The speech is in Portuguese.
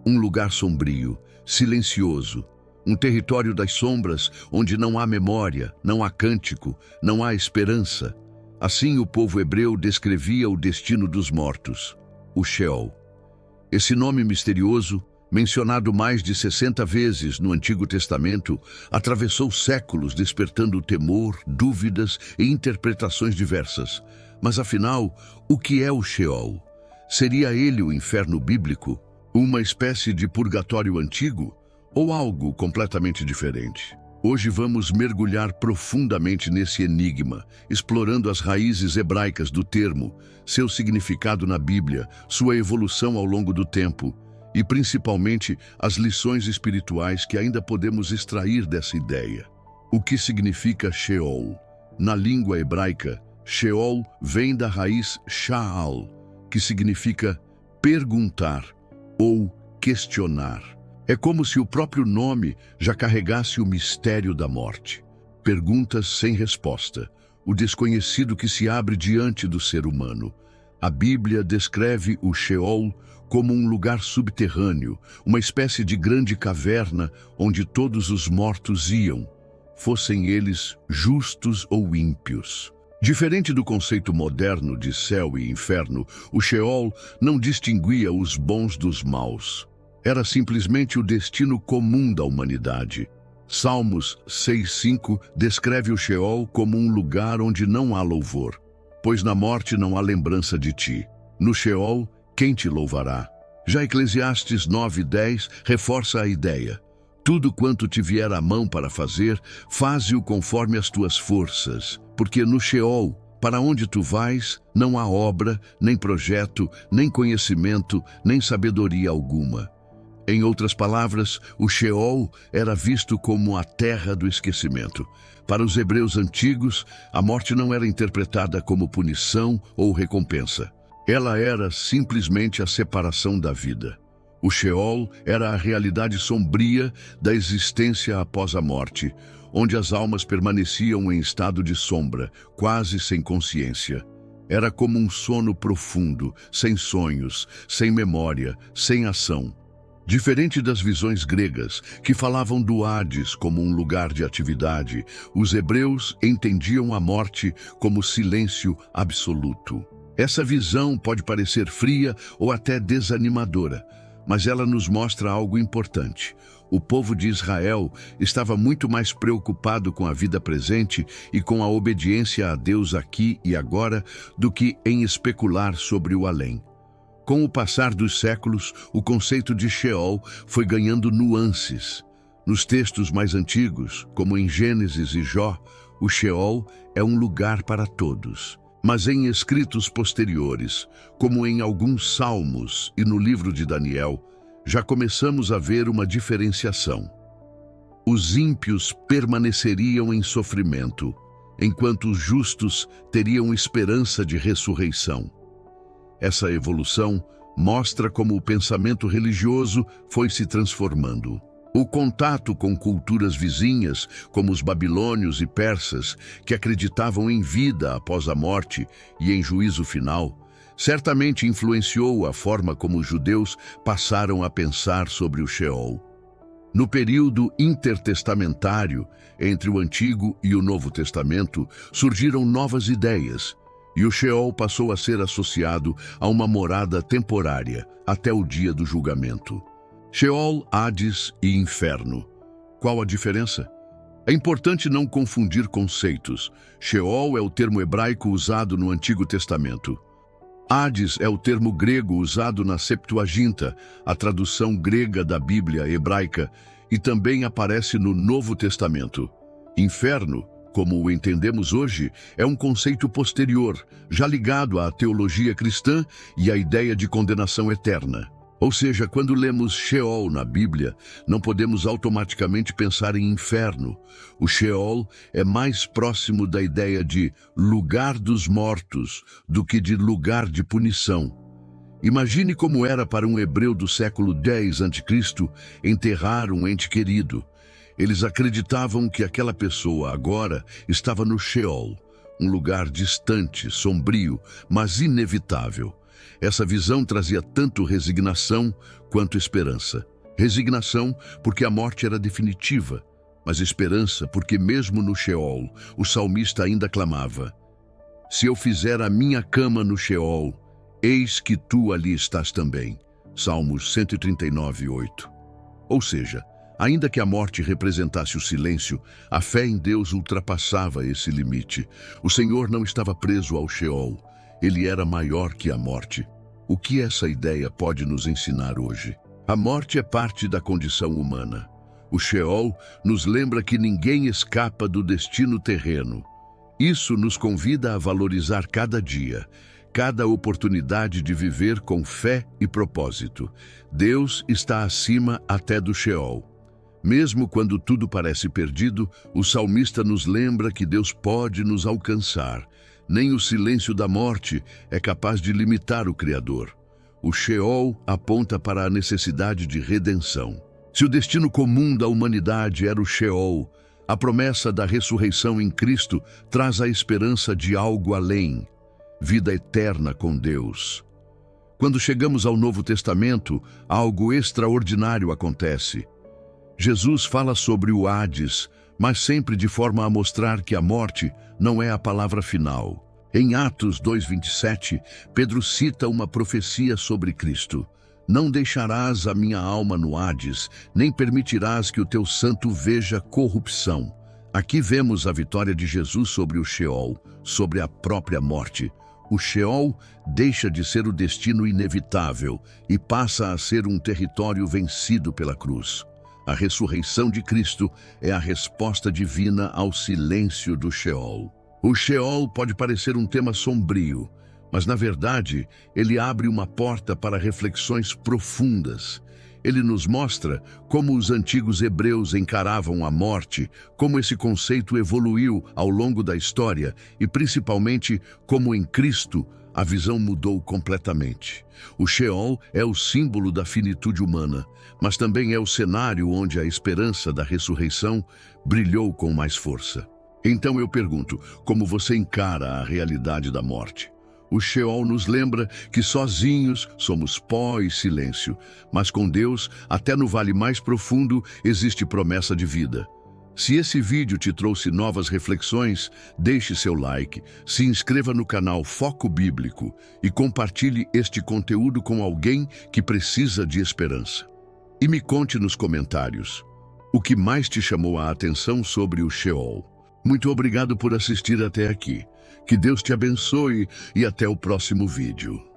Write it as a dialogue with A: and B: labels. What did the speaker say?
A: um lugar sombrio, silencioso, um território das sombras onde não há memória, não há cântico, não há esperança. Assim o povo hebreu descrevia o destino dos mortos, o Sheol. Esse nome misterioso, mencionado mais de 60 vezes no Antigo Testamento, atravessou séculos despertando temor, dúvidas e interpretações diversas. Mas afinal, o que é o Sheol? Seria ele o inferno bíblico? Uma espécie de purgatório antigo? Ou algo completamente diferente? Hoje vamos mergulhar profundamente nesse enigma, explorando as raízes hebraicas do termo, seu significado na Bíblia, sua evolução ao longo do tempo e, principalmente, as lições espirituais que ainda podemos extrair dessa ideia. O que significa Sheol? Na língua hebraica, Sheol vem da raiz Sha'al, que significa perguntar ou questionar. É como se o próprio nome já carregasse o mistério da morte. Perguntas sem resposta, o desconhecido que se abre diante do ser humano. A Bíblia descreve o Sheol como um lugar subterrâneo, uma espécie de grande caverna onde todos os mortos iam, fossem eles justos ou ímpios. Diferente do conceito moderno de céu e inferno, o Sheol não distinguia os bons dos maus. Era simplesmente o destino comum da humanidade. Salmos 6:5 descreve o Sheol como um lugar onde não há louvor, pois na morte não há lembrança de ti. No Sheol, quem te louvará? Já Eclesiastes 9:10 reforça a ideia. Tudo quanto te vier à mão para fazer, faze-o conforme as tuas forças, porque no Sheol, para onde tu vais, não há obra, nem projeto, nem conhecimento, nem sabedoria alguma. Em outras palavras, o Sheol era visto como a terra do esquecimento. Para os hebreus antigos, a morte não era interpretada como punição ou recompensa. Ela era simplesmente a separação da vida. O Sheol era a realidade sombria da existência após a morte, onde as almas permaneciam em estado de sombra, quase sem consciência. Era como um sono profundo, sem sonhos, sem memória, sem ação. Diferente das visões gregas, que falavam do Hades como um lugar de atividade, os hebreus entendiam a morte como silêncio absoluto. Essa visão pode parecer fria ou até desanimadora, mas ela nos mostra algo importante. O povo de Israel estava muito mais preocupado com a vida presente e com a obediência a Deus aqui e agora do que em especular sobre o além. Com o passar dos séculos, o conceito de Sheol foi ganhando nuances. Nos textos mais antigos, como em Gênesis e Jó, o Sheol é um lugar para todos. Mas em escritos posteriores, como em alguns salmos e no livro de Daniel, já começamos a ver uma diferenciação. Os ímpios permaneceriam em sofrimento, enquanto os justos teriam esperança de ressurreição. Essa evolução mostra como o pensamento religioso foi se transformando. O contato com culturas vizinhas, como os babilônios e persas, que acreditavam em vida após a morte e em juízo final, certamente influenciou a forma como os judeus passaram a pensar sobre o Sheol. No período intertestamentário, entre o Antigo e o Novo Testamento, surgiram novas ideias, e o Sheol passou a ser associado a uma morada temporária até o dia do julgamento. Sheol, Hades e Inferno. Qual a diferença? É importante não confundir conceitos. Sheol é o termo hebraico usado no Antigo Testamento. Hades é o termo grego usado na Septuaginta, a tradução grega da Bíblia hebraica, e também aparece no Novo Testamento. Inferno, como o entendemos hoje, é um conceito posterior, já ligado à teologia cristã e à ideia de condenação eterna. Ou seja, quando lemos Sheol na Bíblia, não podemos automaticamente pensar em inferno. O Sheol é mais próximo da ideia de lugar dos mortos do que de lugar de punição. Imagine como era para um hebreu do século X a.C. enterrar um ente querido. Eles acreditavam que aquela pessoa agora estava no Sheol, um lugar distante, sombrio, mas inevitável. Essa visão trazia tanto resignação quanto esperança. Resignação porque a morte era definitiva, mas esperança porque mesmo no Sheol, o salmista ainda clamava: se eu fizer a minha cama no Sheol, eis que tu ali estás também. Salmos 139, 8. Ou seja, ainda que a morte representasse o silêncio, a fé em Deus ultrapassava esse limite. O Senhor não estava preso ao Sheol, ele era maior que a morte. O que essa ideia pode nos ensinar hoje? A morte é parte da condição humana. O Sheol nos lembra que ninguém escapa do destino terreno. Isso nos convida a valorizar cada dia, cada oportunidade de viver com fé e propósito. Deus está acima até do Sheol. Mesmo quando tudo parece perdido, o salmista nos lembra que Deus pode nos alcançar. Nem o silêncio da morte é capaz de limitar o Criador. O Sheol aponta para a necessidade de redenção. Se o destino comum da humanidade era o Sheol, a promessa da ressurreição em Cristo traz a esperança de algo além, vida eterna com Deus. Quando chegamos ao Novo Testamento, algo extraordinário acontece. Jesus fala sobre o Hades, mas sempre de forma a mostrar que a morte não é a palavra final. Em Atos 2:27, Pedro cita uma profecia sobre Cristo: não deixarás a minha alma no Hades, nem permitirás que o teu santo veja corrupção. Aqui vemos a vitória de Jesus sobre o Sheol, sobre a própria morte. O Sheol deixa de ser o destino inevitável e passa a ser um território vencido pela cruz. A ressurreição de Cristo é a resposta divina ao silêncio do Sheol. O Sheol pode parecer um tema sombrio, mas na verdade ele abre uma porta para reflexões profundas. Ele nos mostra como os antigos hebreus encaravam a morte, como esse conceito evoluiu ao longo da história e principalmente como em Cristo a visão mudou completamente. O Sheol é o símbolo da finitude humana, mas também é o cenário onde a esperança da ressurreição brilhou com mais força. Então eu pergunto, como você encara a realidade da morte? O Sheol nos lembra que sozinhos somos pó e silêncio, mas com Deus, até no vale mais profundo, existe promessa de vida. Se esse vídeo te trouxe novas reflexões, deixe seu like, se inscreva no canal Foco Bíblico e compartilhe este conteúdo com alguém que precisa de esperança. E me conte nos comentários o que mais te chamou a atenção sobre o Sheol. Muito obrigado por assistir até aqui. Que Deus te abençoe e até o próximo vídeo.